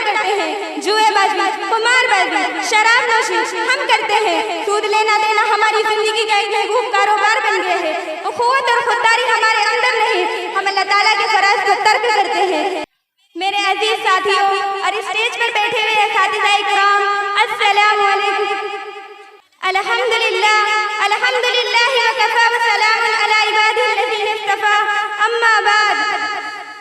کرتے ہیں، جوئے بازی، قمار بازی، شراب نوشی ہم کرتے ہیں، سود لینا دینا ہماری زندگی کا ایک محبوب کاروبار بن گیا ہے۔ اخوت اور خودداری ہمارے اندر نہیں، ہم اللہ تعالیٰ کے فرائض کو ترک کرتے ہیں۔ میرے عزیز ساتھیوں اور اسٹیج پر بیٹھے ہوئے اساتذہ کرام، السلام علیکم۔ الحمدللہ وکفی وسلام علی عبادہ الذین اصطفی، اما بعد،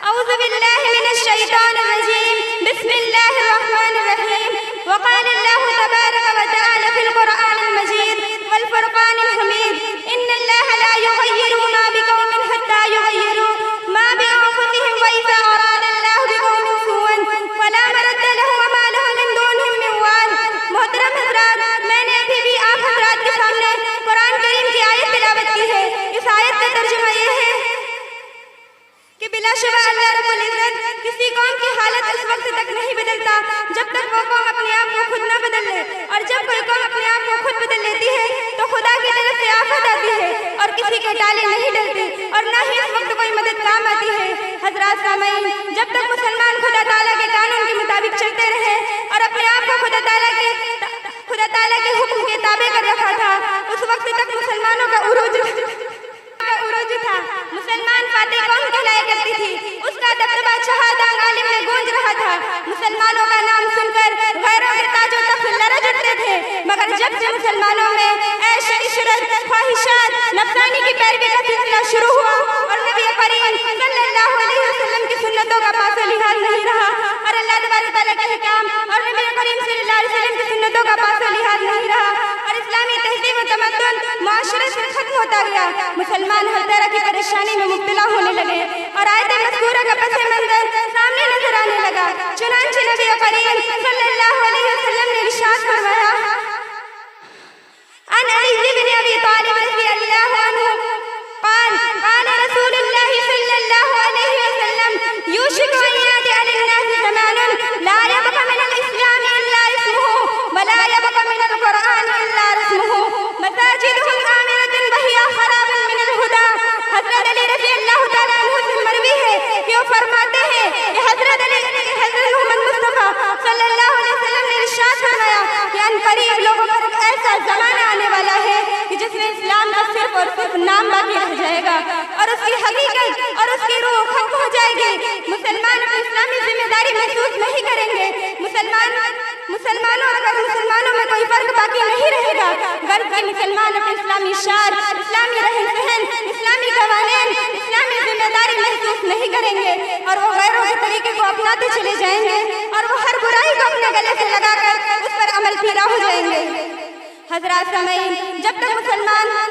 اعوذ باللہ من الشیطان الرجیم، بسم اللہ الرحمن الرحیم۔ وقال اللہ تبارک وتعالی فی القرآن المجید والفرقان الحمید، ان اللہ لا یغیر ما بقوم حتی یغیروا ما بانفسهم وإذا اراد اللہ بقوم سوءا فلا مرد له وما له من دونهم من وال۔ محترم حضرات، میں نے ابھی بھی آپ حضرات کے سامنے قرآن کریم کی آیت تلاوت کی ہے۔ اس آیت کا ترجمہ یہ ہے کہ بلا شبہ اللہ رب العزت کسی قوم کی حالت اس وقت تک نہیں بدلتا جب تک وہ قوم اپنے آپ کو خود نہ بدل لے، اور جب کوئی قوم اپنے آپ کو خود بدل لیتی ہے تو خدا کی طرف سے آفت آتی ہے اور کسی کے ٹالے نہیں ڈلتے اور نہ ہی اس وقت کوئی مدد کام آتی ہے۔ حضرات سامعین، جب تک مسلمان خدا تعالیٰ کے قانون کے مطابق چلتے رہے اور اپنے آپ کو خدا تعالیٰ کے حکم کے تابع کر رکھا تھا، اس وقت تک مسلمانوں کا عروج تھا۔ مسلمان فاتح قوم کہلایا کرتی تھی، اس کا دبدبہ شہادان عالم میں گونج رہا تھا۔ مسلمانوں کا نام سن کر غیروں کے تاج و تخت لرز اٹھتے تھے، مگر جب سے مسلمانوں میں عیش عشرت، خواہشات، نفسانی کی پیروی کا سلسلہ شروع ہوا اور نبی کریم صلی اللہ علیہ وسلم کی سنتوں کا پاس و لحاظ نہیں رہا، اور اللہ تبارک تعالیٰ کا حکام اور نبی کریم صلی اللہ علیہ وسلم کی سنتوں کا پاس و لحاظ نہیں رہا، اور اسلامی تہذیب و تمدن معاشرے سے ختم ہوتا گیا، مسلمان ہر طرح کی پریشانی میں مبتلا ہونے لگے اور آیت مذکورہ کا پس منظر سامنے نظر آنے لگا۔ چنانچہ نبی کریم صلی اللہ علیہ وسلم نے ارشاد فرمایا، عن علی بن ابی طالب رضی اللہ عنہ قال قال رسول اللہ صلی اللہ علیہ وسلم یوشک ان یأتی علی الناس زمان لا یبق من الاسلام الا اسمه ولا یبق من القرآن الا رسمه مساجدهم آمنة وهي خراب من الہدى۔ حضرت علی رضی اللہ تعالیٰ عنہ سے مروی ہے کہ وہ فرماتے ہیں کہ حضرت محمد مصطفیٰ صلی اللہ علیہ وسلم نے ارشاد فرمایا کہ ان قریب لوگوں پر ایسا زمانہ آنے والا ہے کہ جس میں اسلام کا صرف اور صرف نام باقی رہ جائے گا اور اس کی حقیقت اور اس کی روح ختم ہو جائے گی۔ مسلمان اپنی اسلامی ذمہ داری محسوس نہیں کریں گے، مسلمانوں اور اگر مسلمانوں میں کوئی فرق باقی نہیں رہے گا، غرب کے مسلمان اپنے اسلامی شعار، اسلامی رہن سہن، اسلامی قوانین، اسلامی ذمہ داری محسوس نہیں کریں گے اور وہ غیروں کے طریقے کو اپناتے چلے جائیں گے اور وہ ہر برائی کو اپنے گلے سے لگا کر اس پر عمل پیرا ہو جائیں گے۔ حضرات سامعین، جب تک مسلمانوں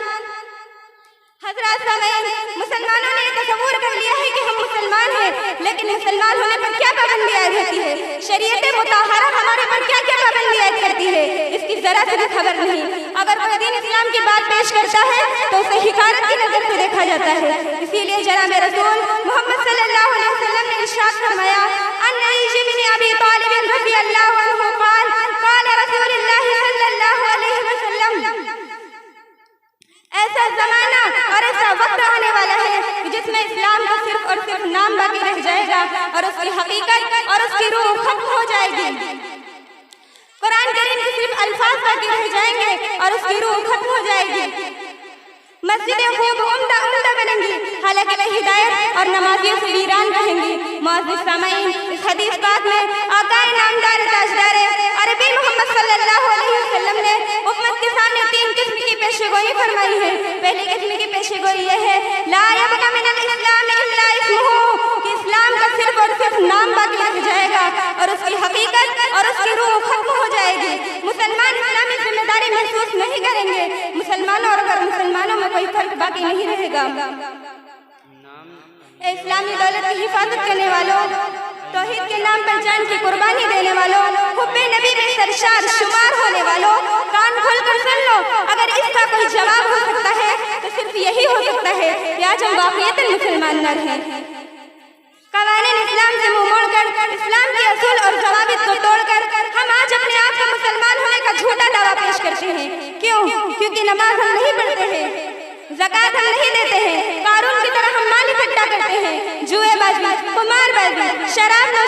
نے تصور کر لیا ہے کہ ہم مسلمان ہیں، لیکن مسلمان ہونے پر کیا پابندی عائد ہوتی ہے، شریعت مطہرہ ہمارے پر کیا کیا پابندی عائد کرتی ہے، اس کی ذرا سے بھی خبر نہیں۔ اگر کوئی دین اسلام کی بات پیش کرتا ہے تو اسے حقارت کی نظر سے دیکھا جاتا ہے۔ اسی لیے جناب رسول محمد صلی اللہ علیہ وسلم نے ارشاد فرمایا، عن علی بن ابی طالب رضی اللہ عنہ قال قال رسول اللہ صلی اللہ علیہ وسلم، ایسا زمانہ اور ایسا وقت آنے والا ہے جس میں اسلام کا صرف اور صرف نام باقی رہ جائے گا اور اس کی حقیقت اور اس کی روح ختم ہو جائے گی۔ قرآن کریم کے صرف الفاظ باقی رہ جائیں گے اور اس کی روح ختم ہو جائے گی۔ مسجدیں خوب عمدہ بنیں گی، حالانکہ وہ ہدایت اور نمازیوں سے ویران رہیں گی۔ معزز سامعین، اس حدیث پاک میں آقا نامدار تاجدار عربی محمد صلی اللہ علیہ وسلم نے امت کے سامنے 3 قسم کی پیشے گوئی فرمائی ہے۔ پہلی قسم کی پیشے گوئی یہ ہے، لا یبق من الاسلام الا اسمه، کہ اسلام کا صرف اور صرف نام باقی رہ جائے گا اور اس کی حقیقت اور اس کی روح ختم ہو جائے گی۔ مسلمان اسلامی ذمہ داری محسوس نہیں کریں گے، مسلمانوں اور غیر مسلمانوں میں کوئی فرق باقی نہیں رہے گا۔ اے اسلامی دولت کی حفاظت کرنے والوں، توحید کے نام پر جان کی قربانی دینے والوں، حب نبی میں سرشار شمار ہونے والوں، کان کھول کر سن لو، اگر اس کا کوئی جواب ہو سکتا ہے تو صرف یہی ہو سکتا ہے کہ آج ہم واقعیت مسلمان نہ رہیں۔ قوانین اسلام سے منہ موڑ کر، اسلام کے اصول اور ضوابط کو توڑ کر ہم آج اپنے آپ کو مسلمان ہونے کا جھوٹا دعویٰ پیش کرتے ہیں۔ کیوں؟ کیونکہ نماز ہم نہیں پڑھتے ہیں، زکوٰۃ ہم نہیں دیتے ہیں، قارون کی طرح ہم مال اکٹھا کرتے ہیں، جوئے بازی، قمار بازی، شراب